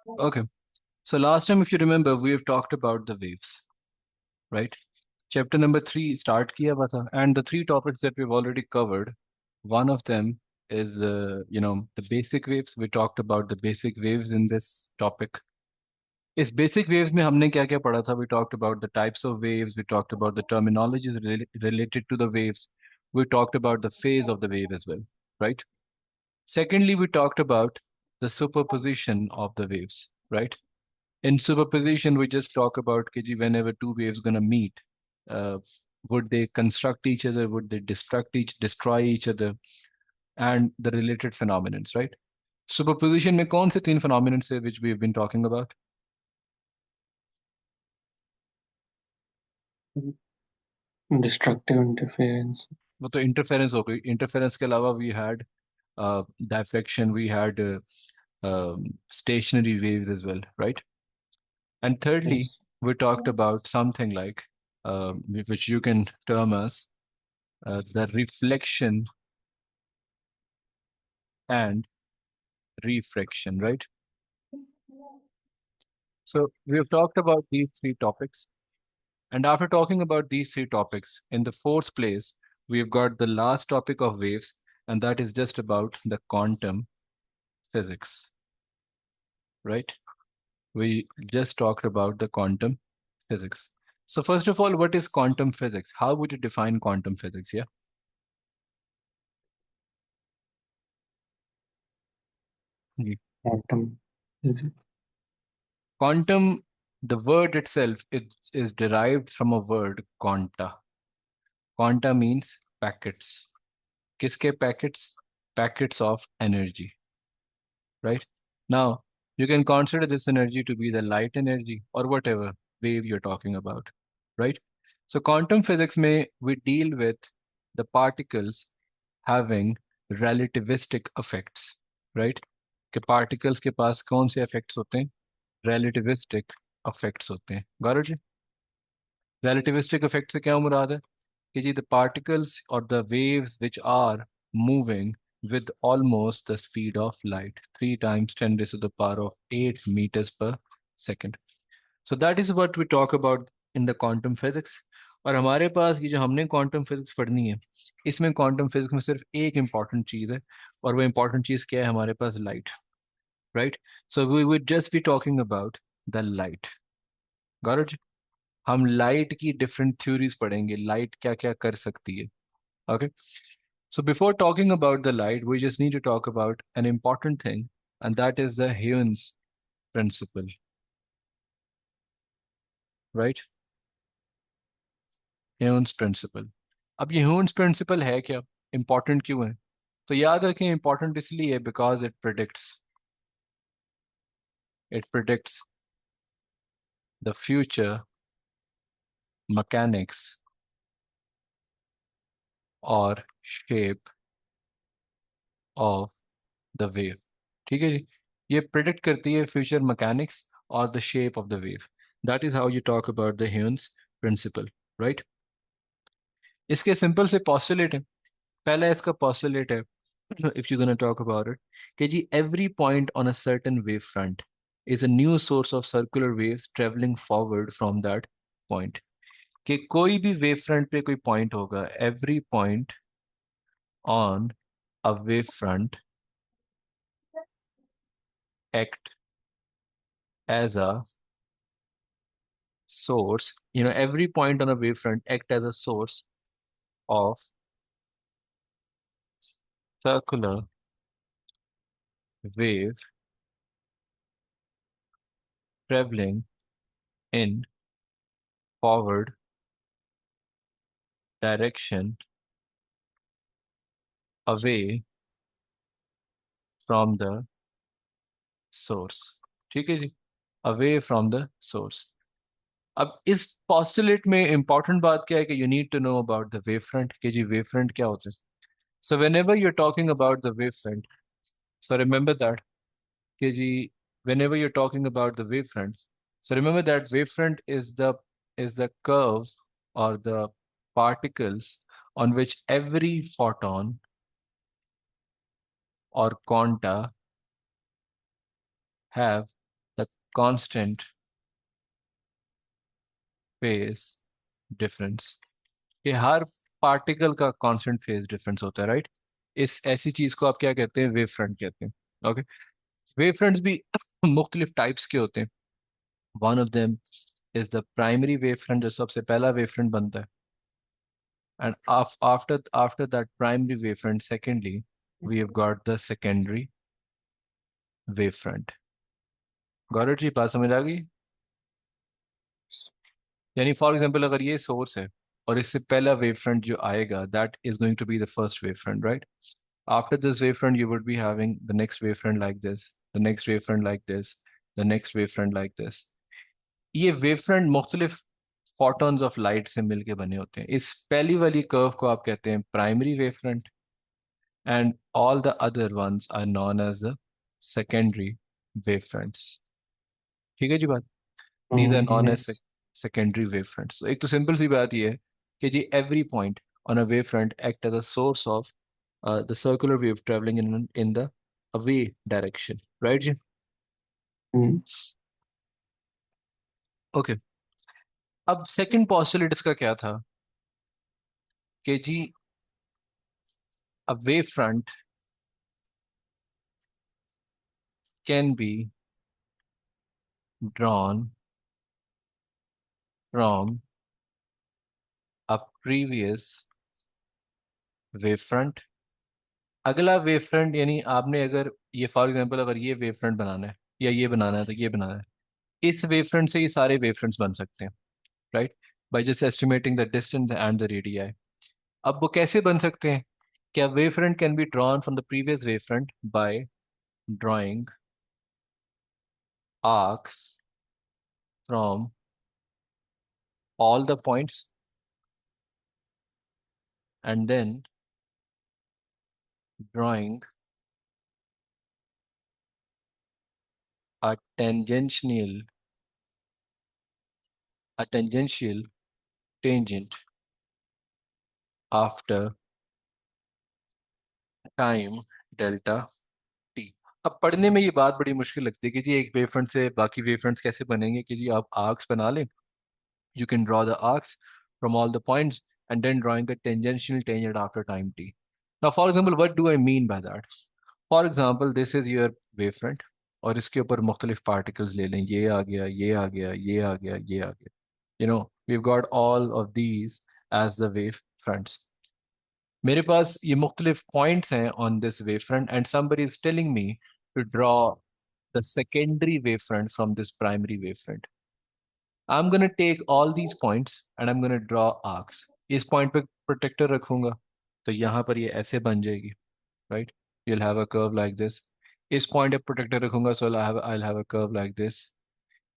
Okay. So last time, if you remember, we have talked about the waves, right? Chapter number 3 start kiya hua tha, and the three topics that we've already covered. One of them is, the basic waves. We talked about the basic waves in this topic. इस basic waves में हमने क्या क्या पढ़ा था? We talked about the types of waves. We talked about the terminologies related to the waves. We talked about the phase of the wave as well, right? Secondly, we talked about the superposition of the waves, right? In superposition, we just talk about KG whenever two waves gonna meet, uh, would they construct each other? Would they destroy each other? And the related phenomena, right? Superposition में कौन से तीन phenomena से which we have been talking about? Destructive interference. वो तो interference हो गई. Interference के अलावा we had diffraction, we had stationary waves as well, right? And thirdly, Yes. we talked about something like, which you can term as the reflection and refraction, right? So we have talked about these three topics. And after talking about these three topics, in the fourth place, we have got the last topic of waves, and that is just about the quantum physics, right? We just talked about the quantum physics. So first of all, what is quantum physics? How would you define quantum physics? Yeah. Ji. Quantum physics. Quantum, the word itself, is derived from a word quanta. Quanta means packets. Kiske packets? Packets of energy, right? Now, you can consider this energy to be the light energy or whatever wave you're talking about, right? So quantum physics may we deal with the particles having relativistic effects, right? कि particles के पास कौन से effects होते हैं? Relativistic effects होते हैं. Got it? Relativistic effects से क्या मुराद है? कि जी the particles or the waves which are moving with almost the speed of light, 3 times 10 raised to the power of 8 meters per second. So that is what we talk about in the quantum physics. और हमारे पास ये जो हमने quantum physics पढ़नी है, इसमें quantum physics में सिर्फ एक इंपॉर्टेंट चीज़ है, और वो इंपॉर्टेंट चीज़ क्या है? हमारे पास light, right? So we would just be talking about the light. Got it? हम लाइट की डिफरेंट थ्योरीज पढ़ेंगे, लाइट क्या क्या कर सकती है. Okay. So before talking about the light, we just need to talk about an important thing, and that is the Hughes principle, right? Hughes principle. अब ये Hughes principle है क्या? Important क्यों है? तो याद रखें, important इसलिए है because it predicts the future mechanics or shape of the wave. ठीक है जी? ये predict करती है future mechanics or the shape of the wave. That is how you talk about the Hughes principle, right? इसके simple से postulate है. पहला इसका postulate है, if you're going to talk about it, कि जी every point on a certain wave front is a new source of circular waves traveling forward from that point. कि कोई भी wave front पे कोई point होगा, every point on a wave front act as a source, every point on a wave front act as a source of circular wave traveling in forward direction away from the source. ठीक है जी? Away from the source. अब इस postulate में important बात क्या है कि you need to know about the wavefront. कि जी wavefront क्या होता है? So whenever you're talking about the wavefront, so remember that कि जी whenever you're talking about the wavefront, so remember that wavefront is the curve or the particles on which every photon or quanta have constant phase difference. ये हर particle का constant phase difference होता है, right? इस ऐसी चीज को आप क्या कहते हैं? वेव फ्रंट कहते हैं। ओके, वेव फ्रंट्स भी मुख्तलिफ टाइप्स के होते हैं। One of them is the primary wave front, जो सबसे पहला वेव फ्रंट बनता है। And after that primary wave front, secondly we have got the secondary wave front. Got it जी? बात समझ आ गई? यानी फॉर एग्जांपल अगर ये सोर्स है और इससे पहला वेव फ्रंट जो आएगा, that is going to be the first wavefront, right? After this wavefront, you would be having the next wavefront like this, the next wavefront like this, the next wavefront like this. ये wavefront मुख्तलिफ photons of light से मिलके बने होते हैं। इस पहली वाली curve को आप कहते हैं primary wavefront, and all the other ones are known as the secondary wavefronts. ठीक है जी बात? These are known as Yes. secondary wavefronts. So एक तो सिंपल सी बात ये है कि जी every point on a wavefront act as a source of the circular wave traveling in the away direction, right जी? Mm. ओके, अब सेकंड पॉस्टुलेट इसका क्या था कि जी a wavefront can be drawn from a previous wavefront. अगला wavefront यानी आपने अगर ये फॉर एग्जांपल अगर ये wavefront बनाना है या ये बनाना है तो ये बनाना है, इस wavefront से ये सारे wavefronts बन सकते हैं, right? By just estimating the distance and the radius. अब वो कैसे बन सकते हैं? क्या wavefront can be drawn from the previous wavefront by drawing arcs from all the points and then drawing a tangential tangent after time delta T. अब पढ़ने में ये बात बड़ी मुश्किल लगती है कि जी एक वेवफ्रंट से बाकी वेवफ्रंट्स कैसे बनेंगे, कि जी आप आर्क्स बना लें, you can draw the arcs from all the points and then drawing a tangential tangent after time t. Now for example, what do I mean by that? For example, this is your wavefront और इसके ऊपर मुख्तलिफ particles ले लें, ये आ गया, ये आ गया, ये आ गया, ये आ गया, you know, we've got all of these as the wave fronts. मेरे पास ये मुख्तलिफ पॉइंट्स हैं on this wave front end somebody is telling me to draw the secondary wave front from this primary wave front. I'm going to take all these points and I'm going to draw arcs. इस point पे protector रखूंगा तो यहाँ पर ये ऐसे बन जाएगी, right? You'll have a curve like this. इस पॉइंट पे प्रोटेक्टर रखूंगा so I'll have a curve like this.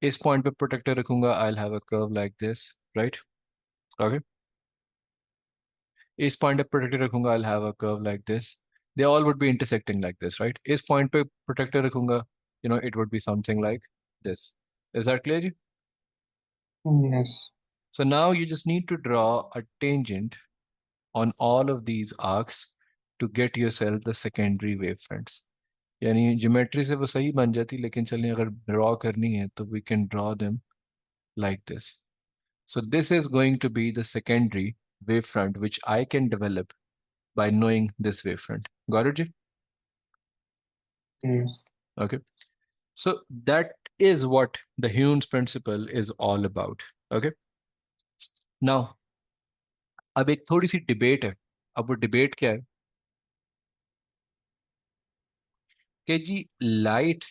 इस पॉइंट पे प्रोटेक्टर रखूंगा I'll have a curve like this, right? Okay. इस पॉइंट पे प्रोटेक्टर रखूंगा I'll have a curve like this. They all would be intersecting like this, right? इस point पे protector रखूंगा, it would be something like this. Is that clear? Yes. So now you just need to draw a tangent on all of these arcs to get yourself the secondary wavefronts. यानी geometry से वो सही बन जाती, लेकिन चलिए अगर draw करनी है तो we can draw them like this. So this is going to be the secondary wavefront which I can develop by knowing this wavefront. Got it, Ji? Yes. Okay. So that is what the Hume's principle is all about. Okay. Now, अब एक थोड़ी सी debate है। अब वो debate क्या है कि जी light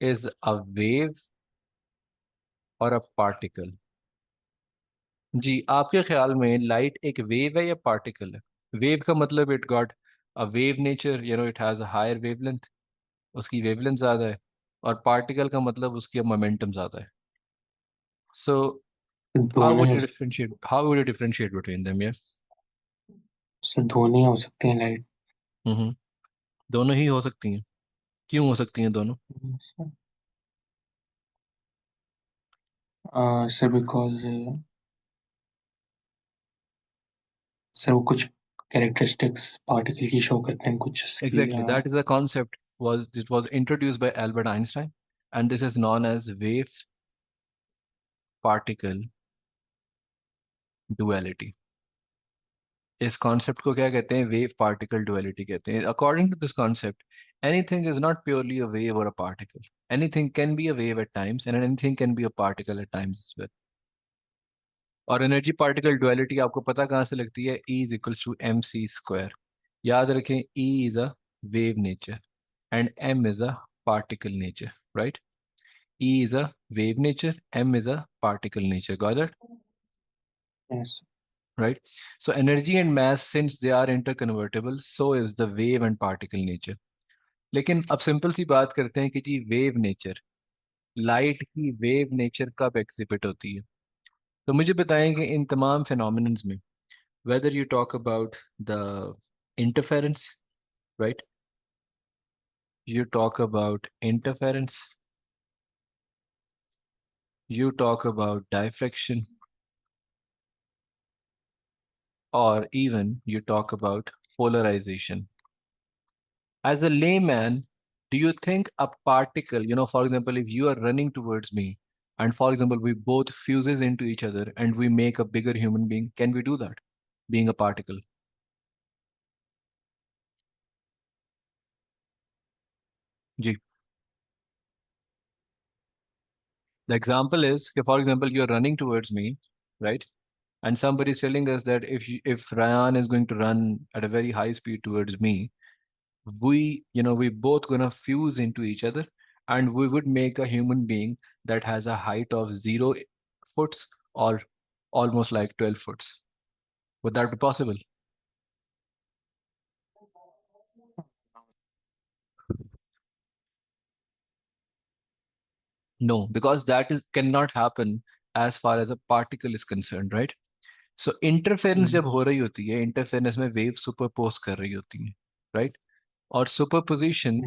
is a wave और अ पार्टिकल। जी आपके ख्याल में लाइट एक वेव है या पार्टिकल है? वेव का मतलब it got a wave nature, it has a higher wavelength, उसकी वेवलेंथ ज्यादा है। और पार्टिकल का मतलब उसकी मोमेंटम ज्यादा है। सो दोनों ही हो how would you differentiate between them? Yeah. दोनों ही हो सकते हैं लाइट। हम्म, दोनों ही हो सकती हैं। क्यों हो सकती हैं दोनों? सर बिकॉज सर वो कुछ कैरेक्टरिस्टिक्स पार्टिकल की शो करते हैं, कुछ उसकी Exactly, that is a concept was it was introduced by Albert Einstein, and this is known as wave particle duality. इस कॉन्सेप्ट को क्या कहते हैं? वेव पार्टिकल डुअलिटी कहते हैं. According to this concept, anything is not purely a wave और a particle. Anything can be a wave at times and anything can be a particle at times as well. और energy particle duality आपको पता कहाँ से लगती है? E is equals to M C square. याद रखें, E is a wave nature and M is a particle nature, right? E is a wave nature, M is a particle nature. Got it? Yes. Right? So energy and mass, since they are interconvertible, so is the wave and particle nature. लेकिन अब simple सी बात करते हैं कि जी wave nature, light की wave nature कब exhibit होती है? तो मुझे बताएं कि इन तमाम फिनोमिनन्स में, whether you talk about the interference, right? You talk about interference, you talk about diffraction, or even you talk about polarization. As a layman, do you think a particle, for example, if you are running towards me, and for example, we both fuses into each other and we make a bigger human being, can we do that? Being a particle. Ji. The example is, for example, you're running towards me, right? And somebody is telling us that if Ryan is going to run at a very high speed towards me, we both gonna fuse into each other, and we would make a human being that has a height of 0 foots or almost like 12 foots. Would that be possible? No, because that is cannot happen as far as a particle is concerned, right? So interference जब हो रही होती है, interference में wave superpose कर रही होती है, right? Or superposition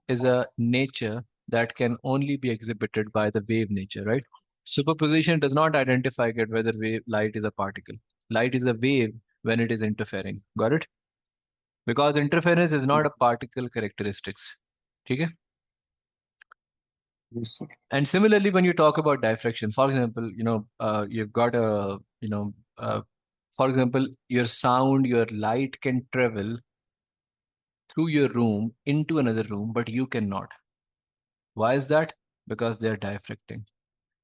is a nature that can only be exhibited by the wave nature, right? Superposition does not identify it whether light is a particle. Light is a wave when it is interfering. Got it? Because interference is not a particle characteristics. Okay? Yes, sir. And similarly, when you talk about diffraction, for example, you've got for example, your sound, your light can travel through your room into another room, but you cannot. Why is that? Because they're diffracting.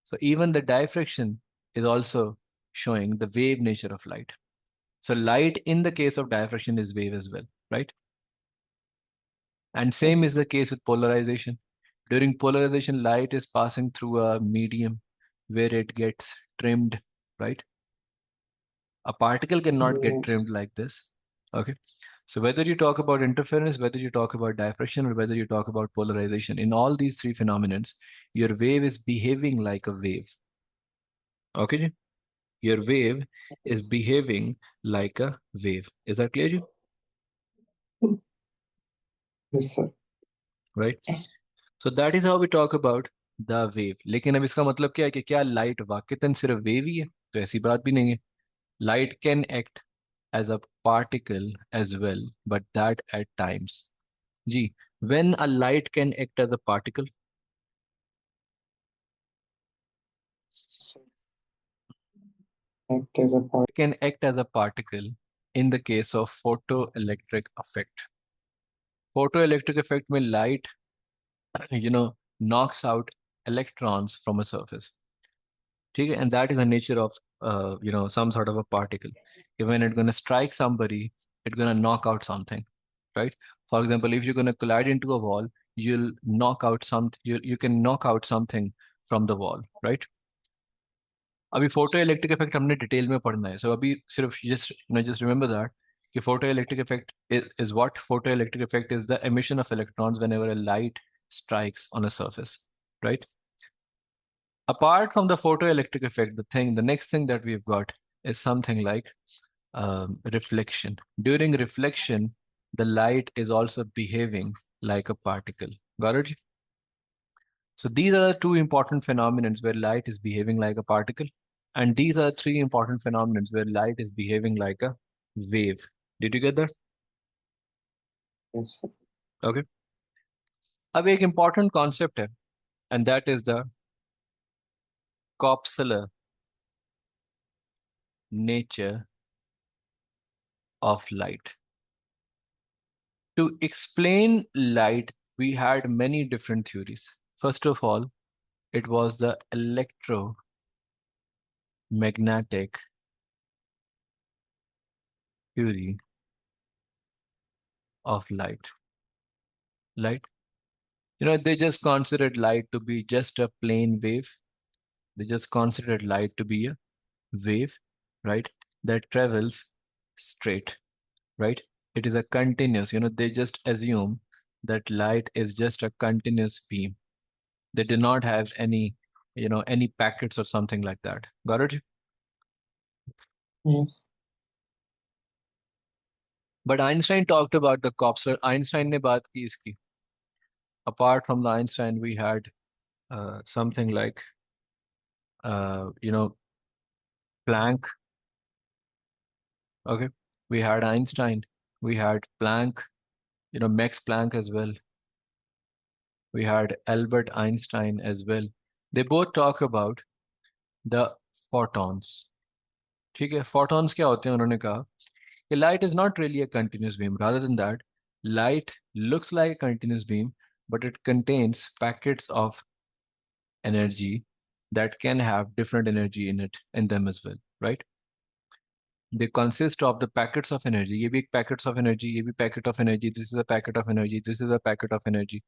So even the diffraction is also showing the wave nature of light. So light in the case of diffraction is wave as well, right? And same is the case with polarization. During polarization, light is passing through a medium where it gets trimmed, right? A particle cannot get Yes. trimmed like this. Okay. So whether you talk about interference, whether you talk about diffraction, or whether you talk about polarization, in all these three phenomenons, your wave is behaving like a wave. Okay, ji? Your wave is behaving like a wave. Is that clear, ji? Yes, sir. Right? So that is how we talk about the wave. लेकिन अब इसका मतलब क्या है कि क्या light वाकईतन सिर्फ wave ही है? तो ऐसी बात भी नहीं है. Light can act as a particle as well, but that at times. जी, when a light can act as a particle, Sir, act as a part. it can act as a particle in the case of photoelectric effect. Photoelectric effect में light, knocks out electrons from a surface. Okay? And that is the nature of, some sort of a particle. When it's going to strike somebody, it's going to knock out something, right? For example, if you're going to collide into a wall, you'll knock out something, you can knock out something from the wall, right? अभी photo electric effect हमने detail में पढ़ना है. सो अभी सिर्फ just remember that कि photo electric effect is what photoelectric effect is the emission of electrons whenever a light strikes on a surface, right? Apart from the photoelectric effect, the next thing that we've got is something like reflection. During reflection, the light is also behaving like a particle. Got it? So these are the two important phenomena where light is behaving like a particle. And these are three important phenomena where light is behaving like a wave. Did you get that? Yes, sir. Okay. अब एक important concept है. and that is the corpuscular nature of light. To explain light, we had many different theories. First of all, it was the electromagnetic theory of light. Light, they just considered light to be just a plain wave. They just considered light to be a wave, right, that travels straight, right? It is a continuous, they just assume that light is just a continuous beam. They did not have any packets or something like that. Got it? Yes. But Einstein talked about the corpuscle. Einstein ने बात की इसकी. Apart from the Einstein, we had something like Planck. Okay, we had Einstein, we had Planck, Max Planck as well. We had Albert Einstein as well. They both talk about the photons. ठीक है, photons क्या होते हैं? उन्होंने कहा कि light is not really a continuous beam. Rather than that, light looks like a continuous beam, but it contains packets of energy that can have different energy in them as well, right? They consist of the packets of energy. ये भी एक packets of energy, ये भी packet of energy, this is a packet of energy, this is a packet of energy.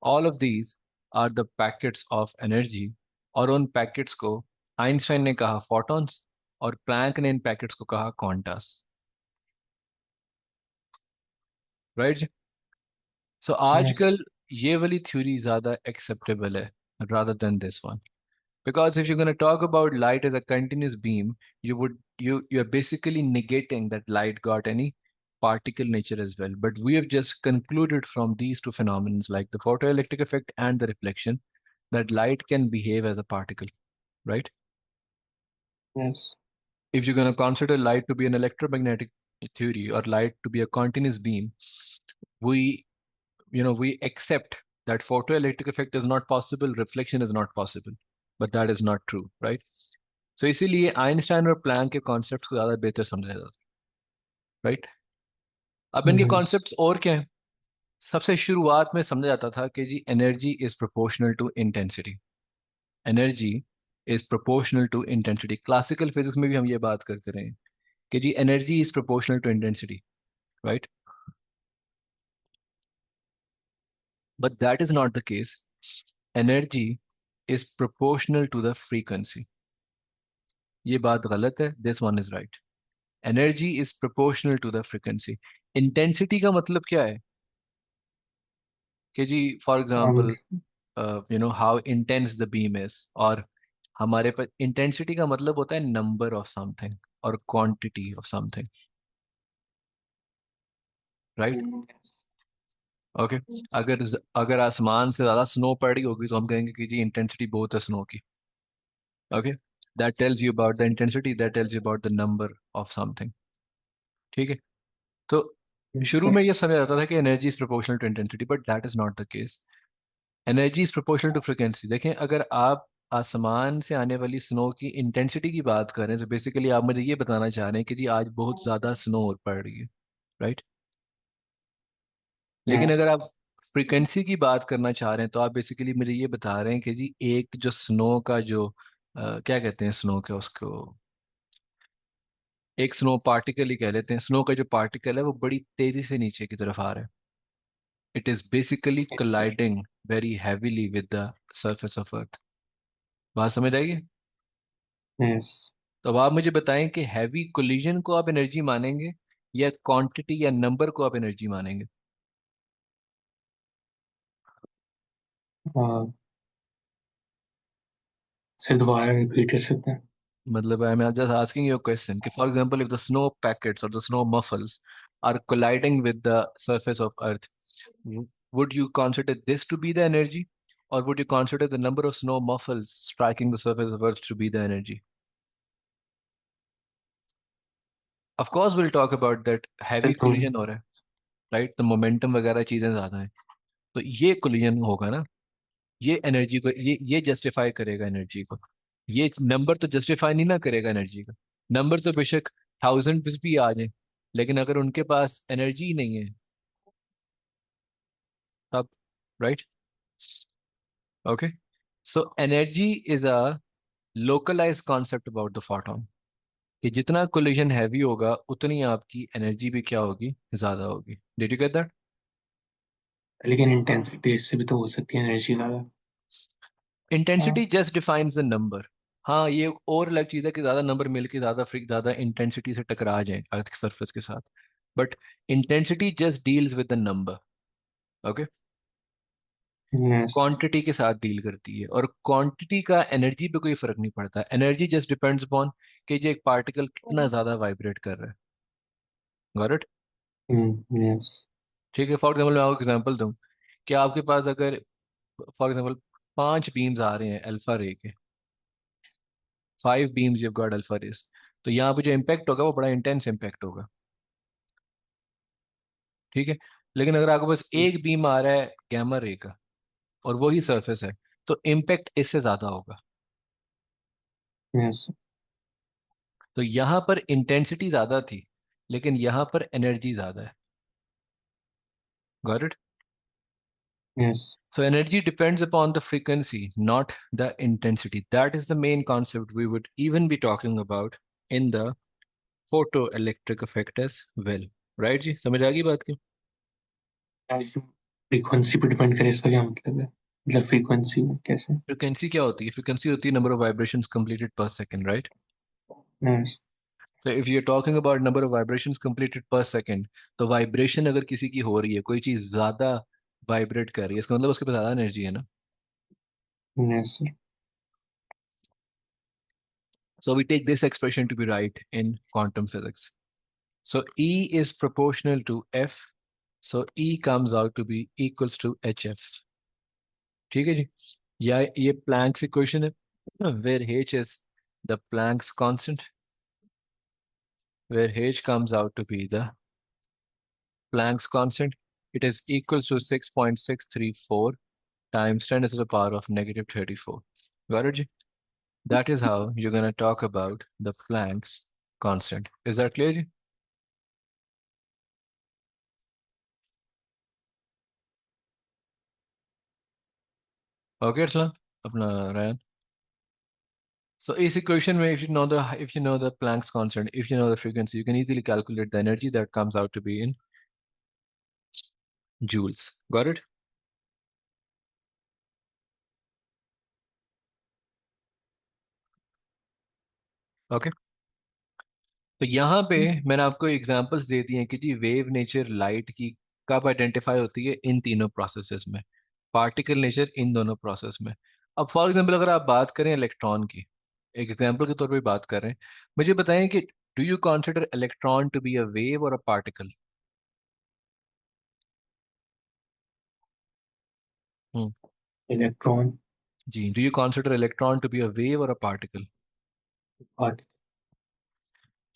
All of these are the packets of energy. और उन packets को Einstein ने कहा photons और प्लैंक ने इन packets को कहा quantas, right? So आजकल Yes. ये वाली theory ज़्यादा acceptable है rather than this one. Because if you're going to talk about light as a continuous beam, you're basically negating that light got any particle nature as well. But we have just concluded from these two phenomena, like the photoelectric effect and the reflection, that light can behave as a particle, right? Yes. If you're going to consider light to be an electromagnetic theory or light to be a continuous beam, we we accept that photoelectric effect is not possible, reflection is not possible, but that is not true, right? So इसीलिए Einstein और Planck के concepts को ज्यादा बेहतर समझा जाता है, right? अब इनके Yes. कॉन्सेप्ट्स और क्या है? सबसे शुरुआत में समझा जाता था कि जी energy is proportional to intensity. Energy is proportional to intensity. Classical physics में भी हम ये बात करते रहे हैं कि जी energy is proportional to intensity, right? But that is not the case. Energy is proportional to the frequency. ये बात गलत है. This one is right. Energy is proportional to the frequency. Intensity का मतलब क्या है? कि जी for Um, example how intense the beam is, और हमारे पास इंटेंसिटी का मतलब होता है नंबर ऑफ समथिंग और quantity of something, right? yes. Okay. अगर आसमान से ज्यादा स्नो पड़ रही होगी तो हम कहेंगे कि जी इंटेंसिटी बहुत है स्नो की. Okay, that tells you about the intensity, that tells you about the number of something. ठीक है. तो Yes, शुरू sir. में ये समझा जाता था कि energy is proportional to intensity, but that is not the case. Energy is proportional to frequency. देखें, अगर आप आसमान से आने वाली स्नो की इंटेंसिटी की बात कर रहे हैं तो बेसिकली आप मुझे ये बताना चाह रहे हैं कि जी आज बहुत ज्यादा स्नो पड़ रही है, राइट? लेकिन अगर Yes. आप फ्रीक्वेंसी की बात करना चाह रहे हैं तो आप बेसिकली मुझे ये बता रहे हैं कि जी एक जो स्नो का जो क्या कहते हैं स्नो के उसको, एक स्नो पार्टिकल ही कह लेते हैं. स्नो का जो पार्टिकल है वो बड़ी तेजी से नीचे की तरफ आ रहा है. It is basically colliding very heavily with the surface of earth. बात समझ आएगी? Yes. तो अब आप मुझे बताएं कि हैवी कोलिजन को आप एनर्जी मानेंगे या क्वांटिटी या नंबर को आप एनर्जी मानेंगे? Uh, सर दोबारा रिपीट कर सकते हैं? मतलब I am just asking you a question कि for example if the snow packets और the snow muffles are colliding with the surface of earth, would you consider this to be the energy, or would you consider the number of snow muffles striking the surface of earth to be the energy? Of course we'll talk about that sir heavy दोनों. collision हो रहा है, right? The momentum वगैरह चीजें ज्यादा हैं, तो ये collision होगा ना. ये एनर्जी को, ये जस्टिफाई करेगा एनर्जी को। ये नंबर तो जस्टिफाई नहीं ना करेगा एनर्जी का। नंबर तो बेशक थाउजेंड भी आ जाए, लेकिन अगर उनके पास एनर्जी ही नहीं है तब, right? Okay, so energy is a localise concept about the photon, कि जितना कोलिजन हैवी होगा उतनी आपकी एनर्जी भी क्या होगी, ज्यादा होगी। Did you get that? लेकिन इंटेंसिटी इससे भी तो हो सकती है एनर्जी ज़्यादा। इंटेंसिटी हाँ। Just defines the number. हाँ, ये एक और अलग चीज है कि ज्यादा नंबर मिलके ज्यादा फ्री ज्यादा इंटेंसिटी से टकरा जाए अर्थ की सरफेस के साथ, but intensity just deals with the number. Okay, yes. Quantity के साथ डील करती है, और क्वांटिटी का एनर्जी पे कोई फर्क नहीं पड़ता। एनर्जी जस्ट डिपेंड्स अपॉन कि जो एक पार्टिकल कितना ज्यादा वाइब्रेट कर रहा है। Got it? यस। ठीक है, फॉर एग्जाम्पल मैं आपको एग्जांपल दूं कि आपके पास अगर फॉर एग्जांपल 5 बीम्स आ रहे हैं अल्फा रे के, 5 beams you got alpha rays, तो यहाँ पे जो इम्पैक्ट होगा वो बड़ा इंटेंस इम्पैक्ट होगा। ठीक है, लेकिन अगर आपके पास एक बीम आ रहा है गैमा रे का और वही सरफेस है, तो इम्पैक्ट इससे ज्यादा होगा। यस। तो यहाँ पर इंटेंसिटी ज्यादा थी, लेकिन यहाँ पर एनर्जी ज्यादा है। Got it? Yes. So energy depends upon the frequency, not the intensity. That is the main concept we would even be talking about in the photoelectric effect as well. Right जी, समझ आ गई बात की? Frequency पे depend करे इसका क्या मतलब है? मतलब फ्रीक्वेंसी में कैसे? फ्रीक्वेंसी क्या होती है? फ्रीक्वेंसी होती है number of vibrations completed per second, right? Yes. So if you're talking about number of vibrations completed per second, तो वाइब्रेशन अगर किसी की हो रही है, कोई चीज ज्यादा वाइब्रेट कर रही है, इसका मतलब उसके पास ज्यादा एनर्जी है ना। Yes. So we take this expression to be right in quantum physics. So E is proportional to F. So E comes out to be equals to HF. ठीक है जी, या ये प्लैंक्स इक्वेशन है, where H is the Planck's constant, where H comes out to be the Planck's constant. It is equals to 6.634 times 10 to the power of negative 34. Got it जी? That is how you're going to talk about the Planck's constant. Is that clear जी? Okay, Arslan, अपना रायन। So is equation where if you know the Planck's constant, if you know the frequency, you can easily calculate the energy that comes out to be in joules. Got it? Okay. तो यहाँ पे मैंने आपको examples दे दिए हैं कि जी wave nature light की कब आइडेंटिफाई होती है, इन तीनों प्रोसेसेस में। पार्टिकल नेचर इन दोनों प्रोसेस में। अब फॉर एग्जांपल अगर आप बात करें इलेक्ट्रॉन की, एक एग्जांपल के तौर पे बात कर रहे हैं, मुझे बताएं कि do you consider electron to be a wave और अ पार्टिकल? Hmm, electron. जी, do you consider electron to be a wave और अ पार्टिकल? पार्ट।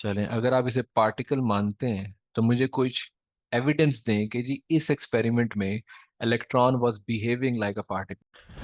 चलें, अगर आप इसे पार्टिकल मानते हैं तो मुझे कुछ एविडेंस दें कि जी इस एक्सपेरिमेंट में electron was behaving like a particle.